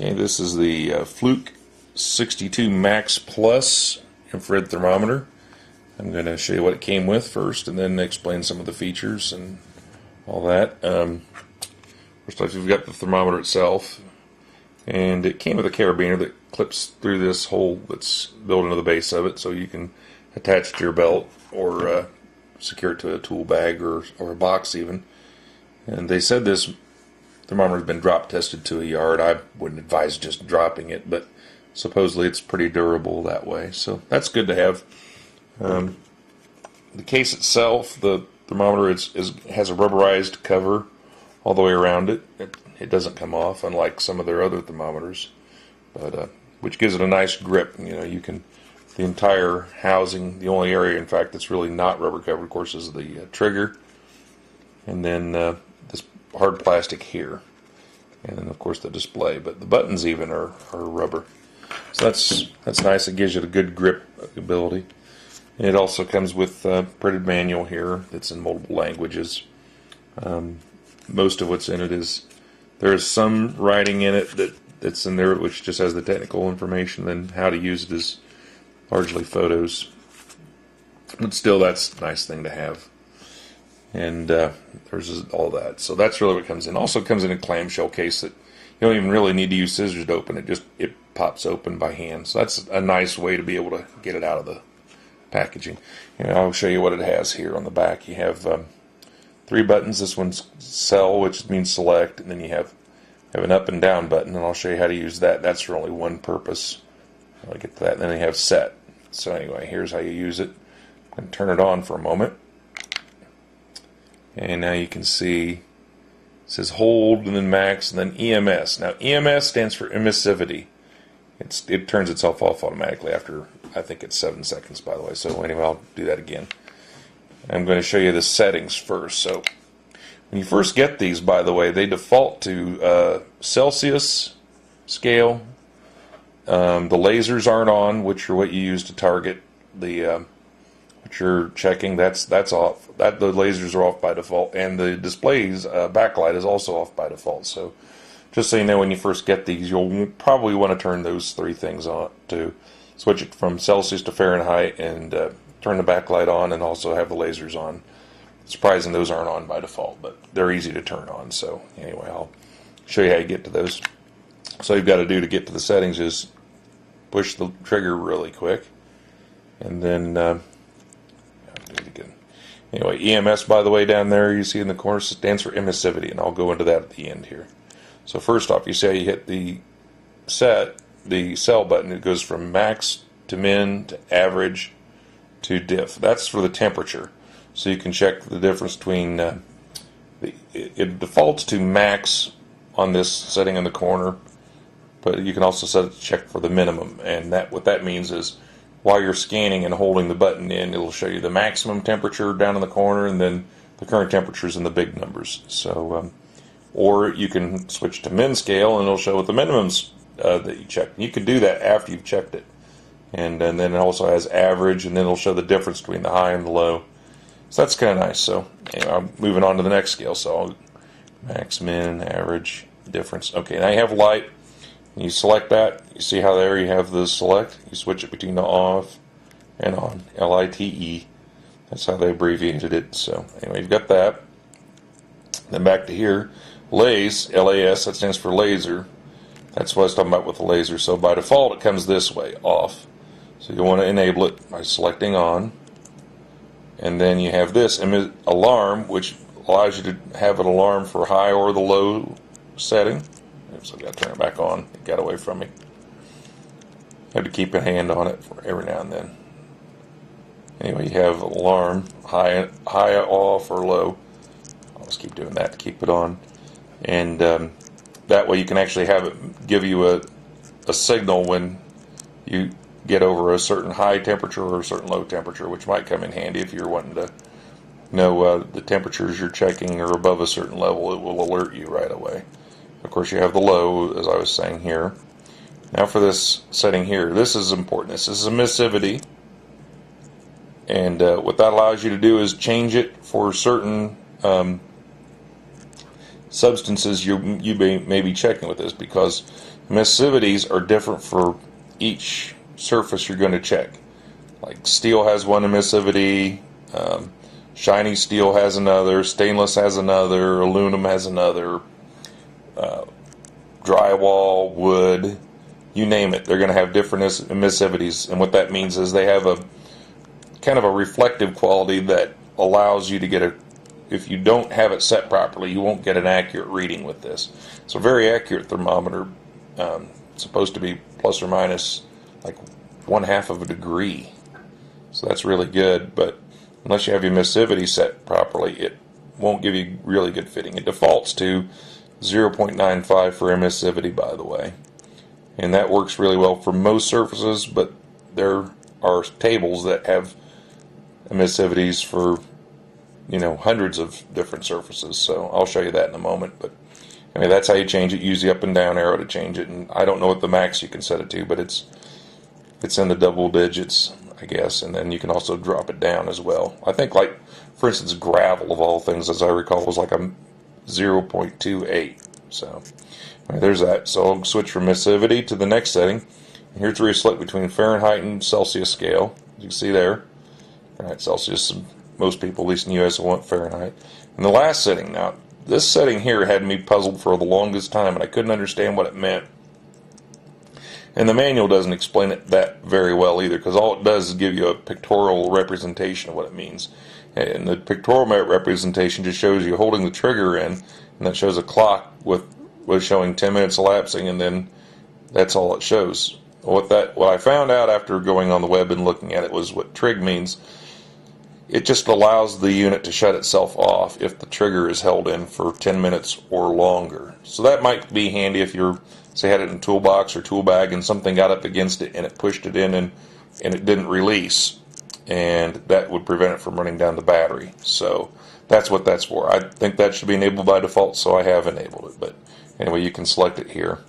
Okay, this is the Fluke-62 MAX Plus infrared thermometer. I'm going to show you what it came with first and then explain some of the features and all that. First off, you've got the thermometer itself, and it came with a carabiner that clips through this hole that's built into the base of it, so you can attach it to your belt or secure it to a tool bag or a box even. And they said this thermometer has been drop tested to a yard. I wouldn't advise just dropping it, but supposedly it's pretty durable that way, so that's good to have. The case itself, the thermometer has a rubberized cover all the way around it. It doesn't come off, unlike some of their other thermometers, but which gives it a nice grip. You know, you can, the entire housing, the only area in fact that's really not rubber covered, of course, is the trigger, and then this hard plastic here, and then of course the display. But the buttons even are rubber, so that's nice. It gives you a good grip ability. And it also comes with a printed manual here that's in multiple languages. Most of what's in it is, there's some writing in it that's in there which just has the technical information, then how to use it is largely photos. But still, that's a nice thing to have. And there's all that. So that's really what comes in. Also comes in a clamshell case that you don't even really need to use scissors to open it. It pops open by hand. So that's a nice way to be able to get it out of the packaging. And I'll show you what it has here on the back. You have 3 buttons. This one's sell, which means select, and then you have an up and down button, and I'll show you how to use that. That's for only one purpose. I'll get to that. And then you have set. So anyway, here's how you use it. I'm going to turn it on for a moment. And now you can see it says hold and then max and then EMS. Now EMS stands for emissivity. It turns itself off automatically after, I think it's 7 seconds, by the way. So anyway, I'll do that again. I'm going to show you the settings first. So when you first get these, by the way, they default to Celsius scale. The lasers aren't on, which are what you use to target the what you're checking. That's off. The lasers are off by default, and the display's backlight is also off by default. So just so you know, when you first get these, you'll probably want to turn those 3 things on to switch it from Celsius to Fahrenheit, and turn the backlight on, and also have the lasers on. Surprising those aren't on by default, but they're easy to turn on. So anyway, I'll show you how you get to those. So all you've got to do to get to the settings is push the trigger really quick, and then I'll do it again. Anyway, EMS, by the way, down there you see in the corner stands for emissivity, and I'll go into that at the end here. So first off, you see how you hit the sell button. It goes from max to min to average to diff. That's for the temperature. So you can check the difference between it defaults to max on this setting in the corner, but you can also set it to check for the minimum. And what that means is, while you're scanning and holding the button in, it'll show you the maximum temperature down in the corner, and then the current temperatures in the big numbers. So or you can switch to min scale, and it'll show what the minimums that you checked. You can do that after you've checked it. And then it also has average, and then it'll show the difference between the high and the low. So that's kind of nice. So anyway, I'm moving on to the next scale. So I'll max, min, average, difference. Okay, now you have light. You select that. You see how there you have the select. You switch it between the off and on. LITE. That's how they abbreviated it. So anyway, you've got that. Then back to here. LAS, LAS, that stands for laser. That's what I was talking about with the laser. So by default, it comes this way, off. So you want to enable it by selecting on. And then you have this alarm, which allows you to have an alarm for high or the low setting. Oops, I've got to turn it back on. It got away from me. I have to keep a hand on it for every now and then. Anyway, you have alarm, high off, or low. I'll just keep doing that to keep it on. And that way you can actually have it give you a signal when you get over a certain high temperature or a certain low temperature, which might come in handy if you're wanting to know the temperatures you're checking are above a certain level. It will alert you right away. Of course, you have the low, as I was saying here. Now for this setting here, this is important. This is emissivity, and what that allows you to do is change it for certain substances you may be checking with this, because emissivities are different for each surface you're going to check. Like steel has one emissivity, shiny steel has another, stainless has another, aluminum has another, drywall, wood, you name it, they're going to have different emissivities. And what that means is they have a kind of a reflective quality that allows you to get a, if you don't have it set properly, you won't get an accurate reading with this. It's a very accurate thermometer. It's supposed to be plus or minus like 1/2 of a degree. So that's really good, but unless you have your emissivity set properly, it won't give you really good fitting. It defaults to 0.95 for emissivity, by the way. And that works really well for most surfaces, but there are tables that have emissivities for, you know, hundreds of different surfaces. So I'll show you that in a moment. But I mean, that's how you change it. Use the up and down arrow to change it. And I don't know what the max you can set it to, but it's in the double digits, I guess. And then you can also drop it down as well. I think, like, for instance, gravel of all things, as I recall, was like a 0.28. So there's that. So I'll switch from emissivity to the next setting. And here's where you select between Fahrenheit and Celsius scale. You can see there. Alright, Celsius, most people, at least in the US, will want Fahrenheit. And the last setting, now, this setting here had me puzzled for the longest time, and I couldn't understand what it meant. And the manual doesn't explain it that very well either, because all it does is give you a pictorial representation of what it means. And the pictorial representation just shows you holding the trigger in, and that shows a clock with showing 10 minutes elapsing, and then that's all it shows. What I found out after going on the web and looking at it was what trig means. It just allows the unit to shut itself off if the trigger is held in for 10 minutes or longer. So that might be handy if you're, say, had it in a toolbox or tool bag and something got up against it and it pushed it in and it didn't release, and that would prevent it from running down the battery. So that's what that's for. I think that should be enabled by default, so I have enabled it. But anyway, you can select it here.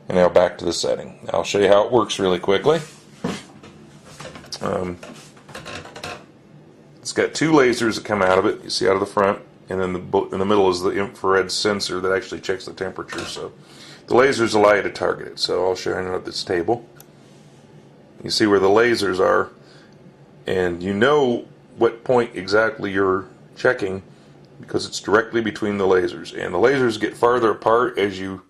And now back to the setting. I'll show you how it works really quickly. It's got two lasers that come out of it. You see out of the front, and then in the middle is the infrared sensor that actually checks the temperature. So the lasers allow you to target it. So I'll show you at this table. You see where the lasers are, and you know what point exactly you're checking because it's directly between the lasers. And the lasers get farther apart as you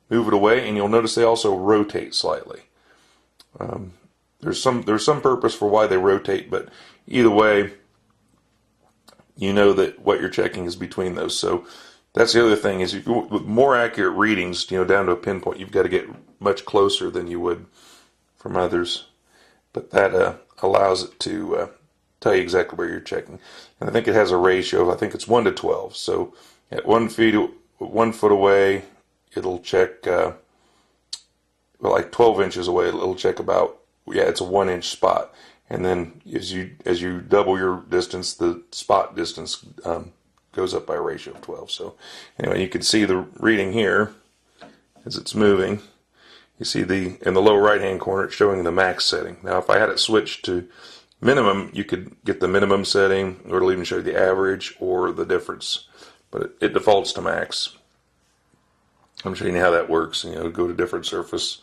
move it away, and you'll notice they also rotate slightly. There's some purpose for why they rotate, but either way, you know that what you're checking is between those. So that's the other thing is, with more accurate readings, you know, down to a pinpoint, you've got to get much closer than you would from others. But that allows it to tell you exactly where you're checking. And I think it has a ratio of, I think it's 1 to 12. So at 1 foot away, it'll check, well, like 12 inches away, it'll check about, yeah, it's a 1-inch spot. And then as you double your distance, the spot distance goes up by a ratio of 12. So anyway, you can see the reading here as it's moving. You see in the lower right hand corner, it's showing the max setting. Now if I had it switched to minimum, you could get the minimum setting, or it'll even show you the average or the difference. But it defaults to max. I'm showing you how that works. You know, go to different surface.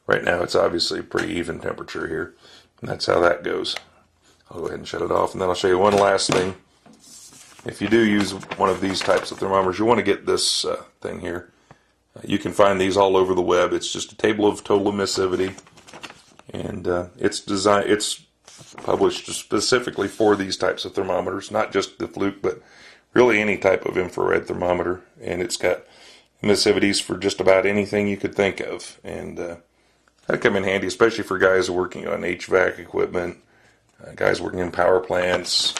Right now it's obviously pretty even temperature here. And that's how that goes. I'll go ahead and shut it off, and then I'll show you one last thing. If you do use one of these types of thermometers, you want to get this thing here. You can find these all over the web. It's just a table of total emissivity, and it's published specifically for these types of thermometers, not just the Fluke, but really any type of infrared thermometer. And it's got emissivities for just about anything you could think of, and that'd come in handy, especially for guys working on HVAC equipment, guys working in power plants,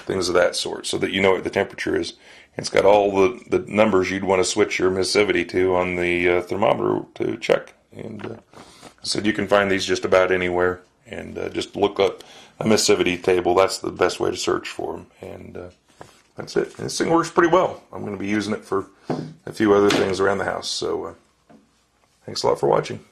things of that sort, so that you know what the temperature is. It's got all the numbers you'd want to switch your emissivity to on the thermometer to check. And so you can find these just about anywhere, and just look up emissivity table. That's the best way to search for them. And that's it. And this thing works pretty well. I'm going to be using it for a few other things around the house. So thanks a lot for watching.